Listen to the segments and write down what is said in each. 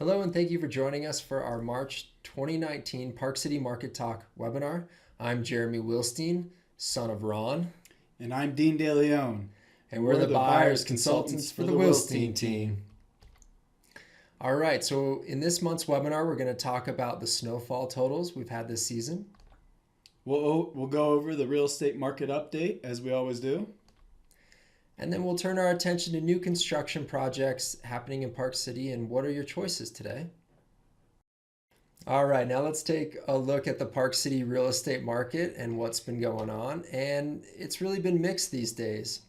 Hello and thank you for joining us for our March 2019 Park City Market Talk webinar. I'm Jeremy Wilstein, son of Ron, And I'm Dean DeLeon. and we're the buyers consultants for the Wilstein team. All right, so in this month's webinar, we're going to talk about the snowfall totals we've had this season. We'll go over the real estate market update as we always do. And then we'll turn our attention to new construction projects happening in Park City and what are your choices today? All right, now let's take a look at the Park City real estate market and what's been going on. And it's really been mixed these days.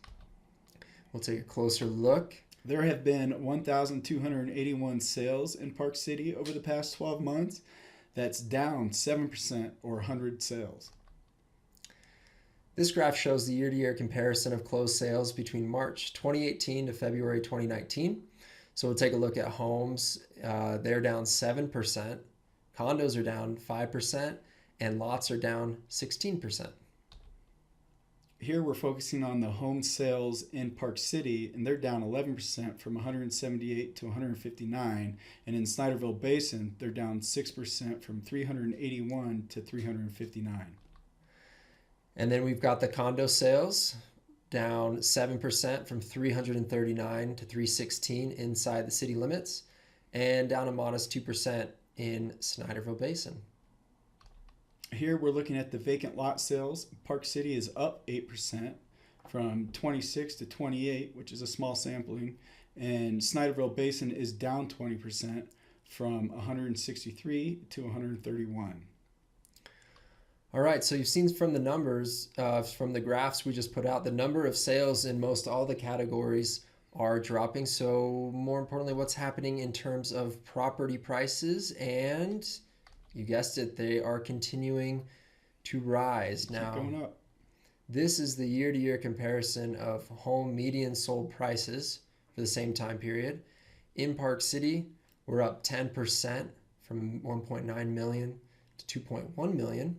We'll take a closer look. There have been 1,281 sales in Park City over the past 12 months. That's down 7% or 100 sales. This graph shows the year-to-year comparison of closed sales between March 2018 to February 2019. So we'll take a look at homes. They're down 7%, condos are down 5%, and lots are down 16%. Here we're focusing on the home sales in Park City, and they're down 11% from 178 to 159. And in Snyderville Basin, they're down 6% from 381 to 359. And then we've got the condo sales down 7% from 339 to 316 inside the city limits, and down a modest 2% in Snyderville Basin. Here we're looking at the vacant lot sales. Park City is up 8% from 26 to 28, which is a small sampling, and Snyderville Basin is down 20% from 163 to 131. All right, so you've seen from the numbers, from the graphs we just put out, the number of sales in most all the categories are dropping. So more importantly, what's happening in terms of property prices? And you guessed it, they are continuing to rise. Keep going up. This is the year-to-year comparison of home median sold prices for the same time period. In Park City, we're up 10% from 1.9 million to 2.1 million.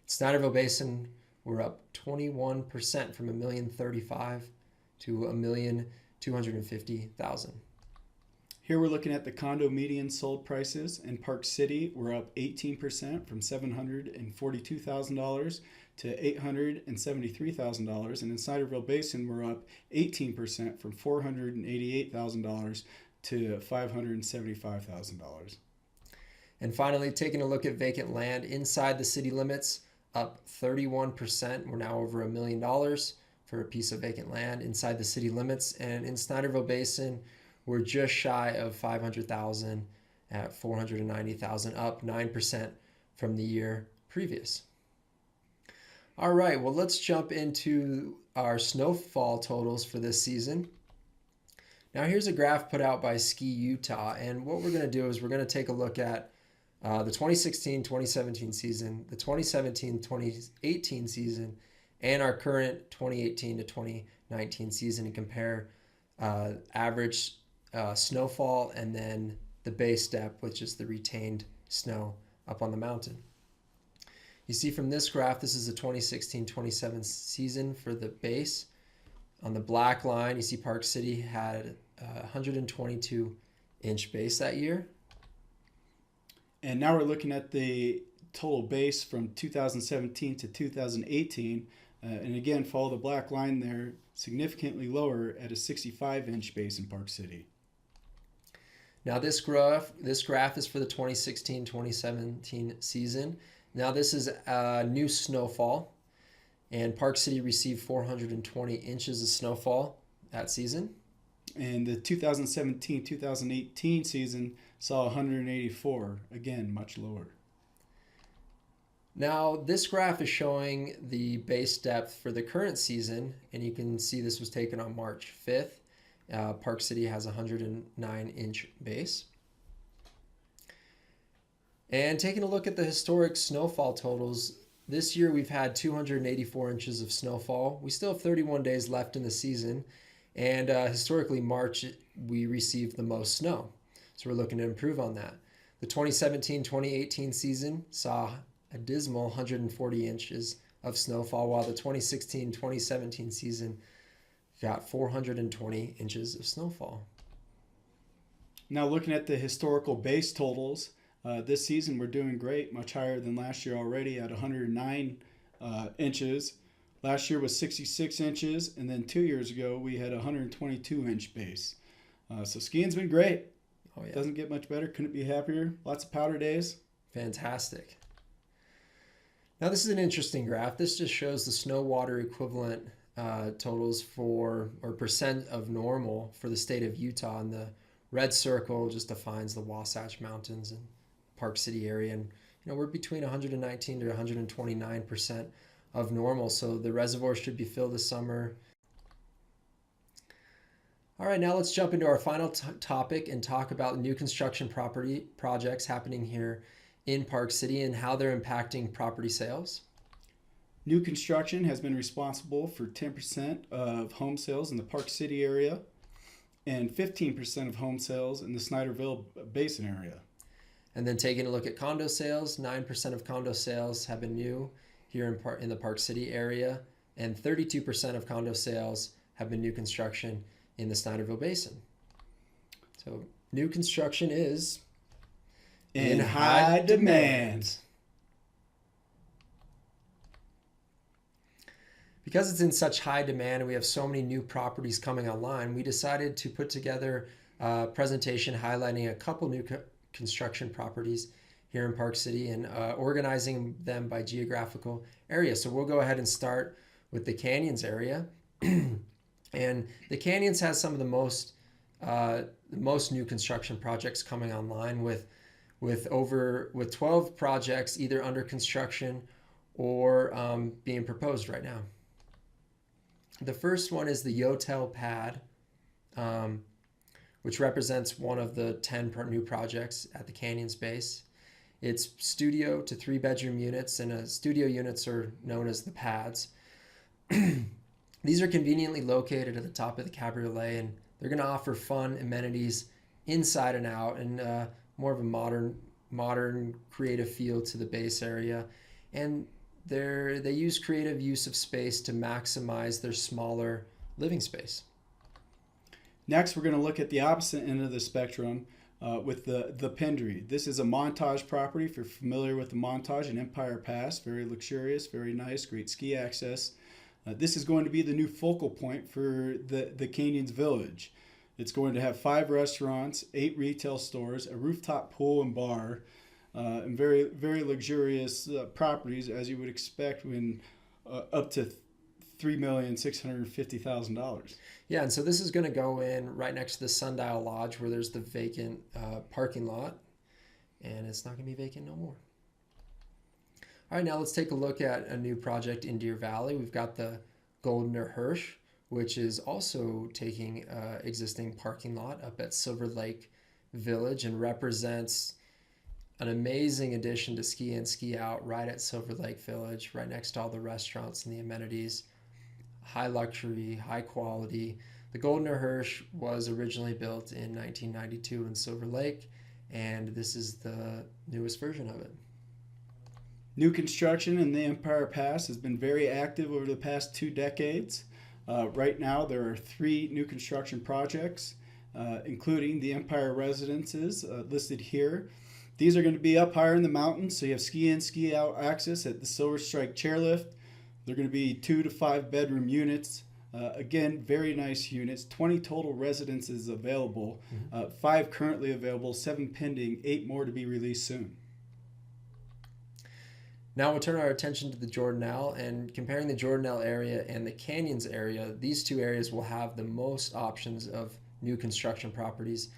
Snyderville Basin, we're up 21% from 1,035,000 to 1,250,000. Here we're looking at the condo median sold prices. In Park City, we're up 18% from $742,000 to $873,000. And in Snyderville Basin, we're up 18% from $488,000 to $575,000. And finally, taking a look at vacant land inside the city limits, up 31%. We're now over $1 million for a piece of vacant land inside the city limits. And in Snyderville Basin, we're just shy of 500,000 at 490,000, up 9% from the year previous. All right, well, let's jump into our snowfall totals for this season. Now, here's a graph put out by Ski Utah, and what we're going to do is we're going to take a look at the 2016-2017 season, the 2017-2018 season, and our current 2018 to 2019 season, and compare average snowfall and then the base depth, which is the retained snow up on the mountain. You see from this graph, this is the 2016-27 season for the base. On the black line, you see Park City had a 122-inch base that year. And now we're looking at the total base from 2017 to 2018. And again, follow the black line there, significantly lower at a 65-inch base in Park City. Now this graph is for the 2016-2017 season. Now this is a new snowfall, and Park City received 420 inches of snowfall that season. And the 2017-2018 season saw 184, again, much lower. Now, this graph is showing the base depth for the current season, and you can see this was taken on March 5th. Park City has a 109-inch base. And taking a look at the historic snowfall totals, this year we've had 284 inches of snowfall. We still have 31 days left in the season, and historically March we received the most snow. So we're looking to improve on that. The 2017-2018 season saw a dismal 140 inches of snowfall, while the 2016-2017 season got 420 inches of snowfall. Now, looking at the historical base totals, this season we're doing great, much higher than last year already at 109 inches. Last year was 66 inches, and then 2 years ago we had a 122-inch base. So skiing's been great. Oh yeah, Doesn't get much better. Couldn't be happier. Lots of powder days. fantastic. Now this is an interesting graph. This just shows the snow water equivalent totals for, or percent of normal for the state of Utah. And the red circle just defines the Wasatch Mountains and Park City area. And we're between 119 to 129% of normal. So the reservoir should be filled this summer. All right, now let's jump into our final topic and talk about new construction property projects happening here in Park City and how they're impacting property sales. New construction has been responsible for 10% of home sales in the Park City area and 15% of home sales in the Snyderville Basin area. And then taking a look at condo sales, 9% of condo sales have been new here in the Park City area, and 32% of condo sales have been new construction in the Snyderville Basin. So new construction is in high demand. Because it's in such high demand and we have so many new properties coming online, we decided to put together a presentation highlighting a couple new construction properties here in Park City and organizing them by geographical area. So we'll go ahead and start with the Canyons area. And the Canyons has some of the most new construction projects coming online with 12 projects either under construction or being proposed right now. The first one is the Yotel Pad, which represents one of the 10 new projects at the Canyons base. It's studio to 3-bedroom units, and studio units are known as the pads. These are conveniently located at the top of the cabriolet, and they're going to offer fun amenities inside and out, and more of a modern creative feel to the base area. And they use creative use of space to maximize their smaller living space. Next, we're going to look at the opposite end of the spectrum with the Pendry. This is a Montage property. If you're familiar with the Montage in Empire Pass, very luxurious, very nice, great ski access. This is going to be the new focal point for the Canyons Village. It's going to have 5 restaurants, 8 retail stores, a rooftop pool and bar, and very, very luxurious properties, as you would expect when up to $3,650,000. Yeah, and so this is going to go in right next to the Sundial Lodge where there's the vacant parking lot, and it's not going to be vacant no more. All right, now let's take a look at a new project in Deer Valley. We've got the Goldener Hirsch, which is also taking existing parking lot up at Silver Lake Village and represents an amazing addition to ski in, ski out right at Silver Lake Village, right next to all the restaurants and the amenities. High luxury, high quality. The Goldener Hirsch was originally built in 1992 in Silver Lake, and this is the newest version of it. New construction in the Empire Pass has been very active over the past 2 decades. Right now, there are 3 new construction projects, including the Empire Residences listed here. These are going to be up higher in the mountains, so you have ski in, ski out access at the Silver Strike chairlift. They're going to be 2 to 5 bedroom units. Again, very nice units. 20 total residences available, 5 currently available, 7 pending, 8 more to be released soon. Now we'll turn our attention to the Jordanelle, and comparing the Jordanelle area and the Canyons area, these 2 areas will have the most options of new construction properties.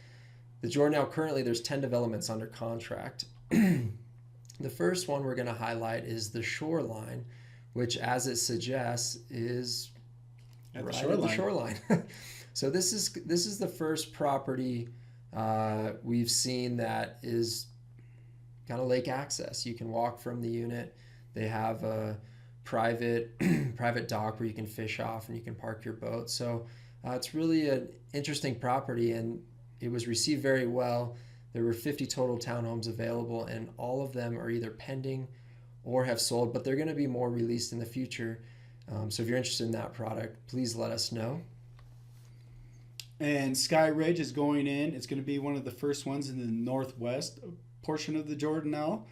The Jordanelle, currently there's 10 developments under contract. The first one we're going to highlight is the Shoreline, which, as it suggests, is at the shoreline. So this is the first property we've seen that is kind of lake access. You can walk from the unit. They have a private dock where you can fish off and you can park your boat. So it's really an interesting property, and it was received very well. There were 50 total townhomes available, and all of them are either pending or have sold, but they're going to be more released in the future. So if you're interested in that product, please let us know. And Sky Ridge is going in. It's going to be one of the first ones in the northwest portion of the Jordanelle.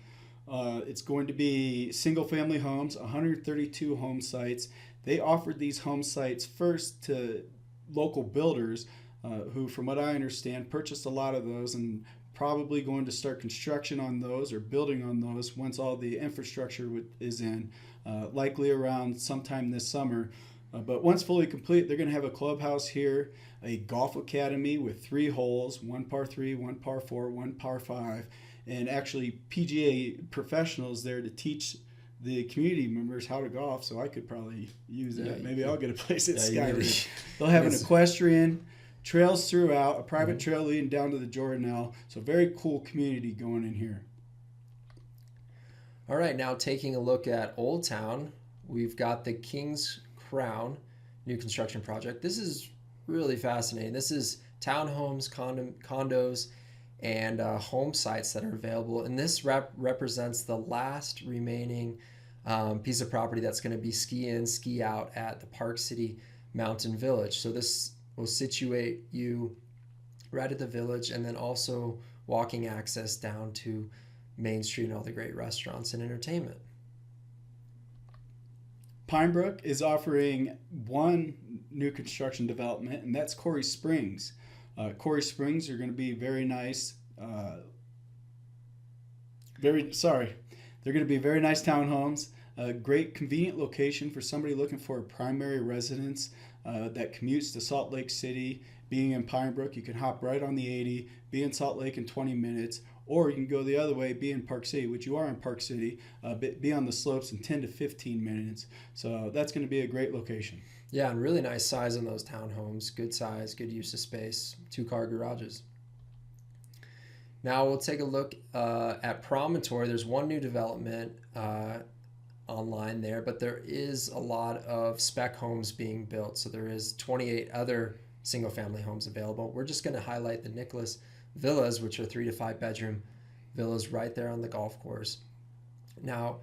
It's going to be single family homes, 132 home sites. They offered these home sites first to local builders who, from what I understand, purchased a lot of those and probably going to start construction on those or building on those once all the infrastructure is in, likely around sometime this summer. But once fully complete, they're going to have a clubhouse here, a golf academy with 3 holes, 1 par 3, 1 par 4, 1 par 5, and actually PGA professionals there to teach the community members how to golf. So I could probably use that. Maybe I'll get a place at Sky Ridge. They'll have an equestrian, trails throughout, a private trail leading down to the Jordanelle. So very cool community going in here. All right, now taking a look at Old Town, we've got the King's Crown new construction project. This is really fascinating. This is townhomes, condos, and home sites that are available. And this represents the last remaining piece of property that's going to be ski in, ski out at the Park City Mountain Village. So this will situate you right at the village, and then also walking access down to Main Street and all the great restaurants and entertainment. Pinebrook is offering one new construction development, and that's Corey Springs. Corey Springs are going to be very nice. They're going to be very nice townhomes. A great convenient location for somebody looking for a primary residence that commutes to Salt Lake City. Being in Pinebrook, you can hop right on the 80, be in Salt Lake in 20 minutes, or you can go the other way, be in Park City, which you are in Park City, be on the slopes in 10 to 15 minutes. So that's going to be a great location. Yeah, and really nice size in those townhomes. Good size, good use of space, 2-car garages. Now we'll take a look at Promontory. There's one new development online there, but there is a lot of spec homes being built. So there is 28 other single-family homes available. We're just going to highlight the Nicholas Villas, which are 3 to 5 bedroom villas right there on the golf course. Now,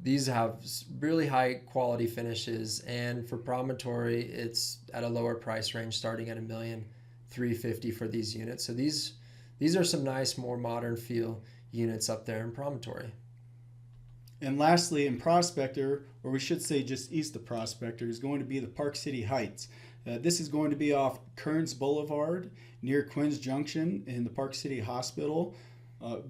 these have really high quality finishes, and for Promontory, it's at a lower price range, starting at $1,350,000 for these units. So these are some nice, more modern feel units up there in Promontory. And lastly, in Prospector, or we should say just east of Prospector, is going to be the Park City Heights. This is going to be off Kearns Boulevard near Quinn's Junction in the Park City Hospital.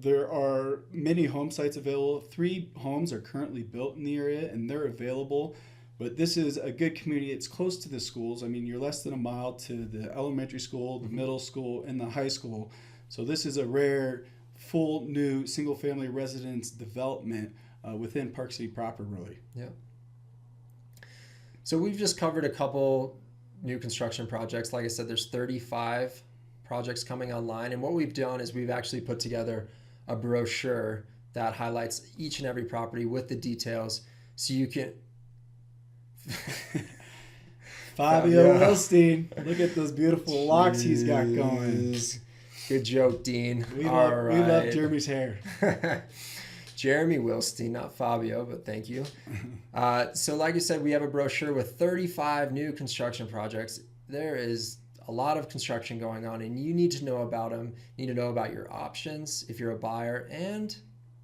There are many home sites available. 3 homes are currently built in the area, and they're available. But this is a good community. It's close to the schools. I mean, you're less than a mile to the elementary school, the middle school, and the high school. So this is a rare, full, new, single-family residence development within Park City proper, really. Yeah. So we've just covered a couple new construction projects. Like I said, there's 35 projects coming online, and what we've done is we've actually put together a brochure that highlights each and every property with the details, so you can Fabio Wilstein, look at those beautiful locks he's got going. Good joke, Dean. We love Jeremy's hair. Jeremy Wilstein, not Fabio, but thank you. So like I said, we have a brochure with 35 new construction projects. There is a lot of construction going on, and you need to know about them. You need to know about your options if you're a buyer, and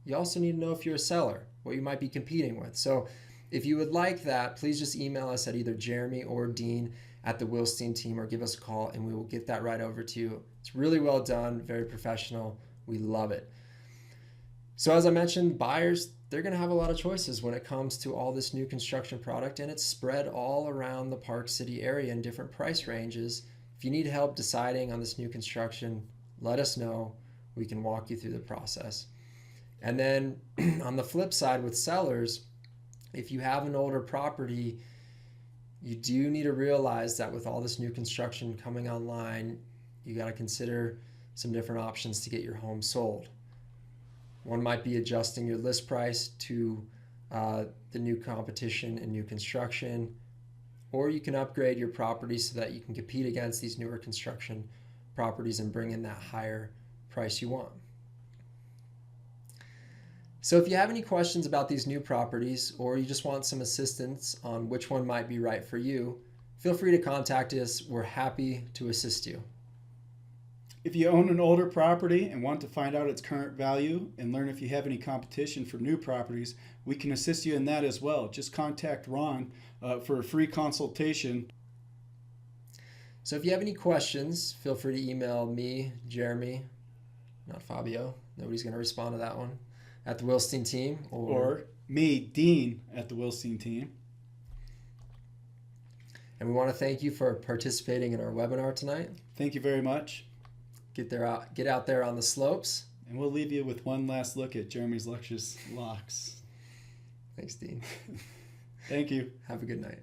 you also need to know if you're a seller, what you might be competing with. So if you would like that, please just email us at either Jeremy or Dean at the Wilstein team, or give us a call, and we will get that right over to you. It's really well done, very professional. We love it. So as I mentioned, buyers, they're going to have a lot of choices when it comes to all this new construction product, and it's spread all around the Park City area in different price ranges. If you need help deciding on this new construction, let us know. We can walk you through the process. And then on the flip side with sellers, if you have an older property, you do need to realize that with all this new construction coming online, you got to consider some different options to get your home sold. One might be adjusting your list price to the new competition and new construction, or you can upgrade your property so that you can compete against these newer construction properties and bring in that higher price you want. So if you have any questions about these new properties, or you just want some assistance on which one might be right for you, feel free to contact us. We're happy to assist you. If you own an older property and want to find out its current value and learn if you have any competition for new properties, we can assist you in that as well. Just contact Ron for a free consultation. So if you have any questions, feel free to email me, Jeremy, not Fabio. Nobody's going to respond to that one, at the Wilstein team. Or me, Dean, at the Wilstein team. And we want to thank you for participating in our webinar tonight. Thank you very much. Get out there on the slopes. And we'll leave you with one last look at Jeremy's luscious locks. Thanks, Dean. Thank you. Have a good night.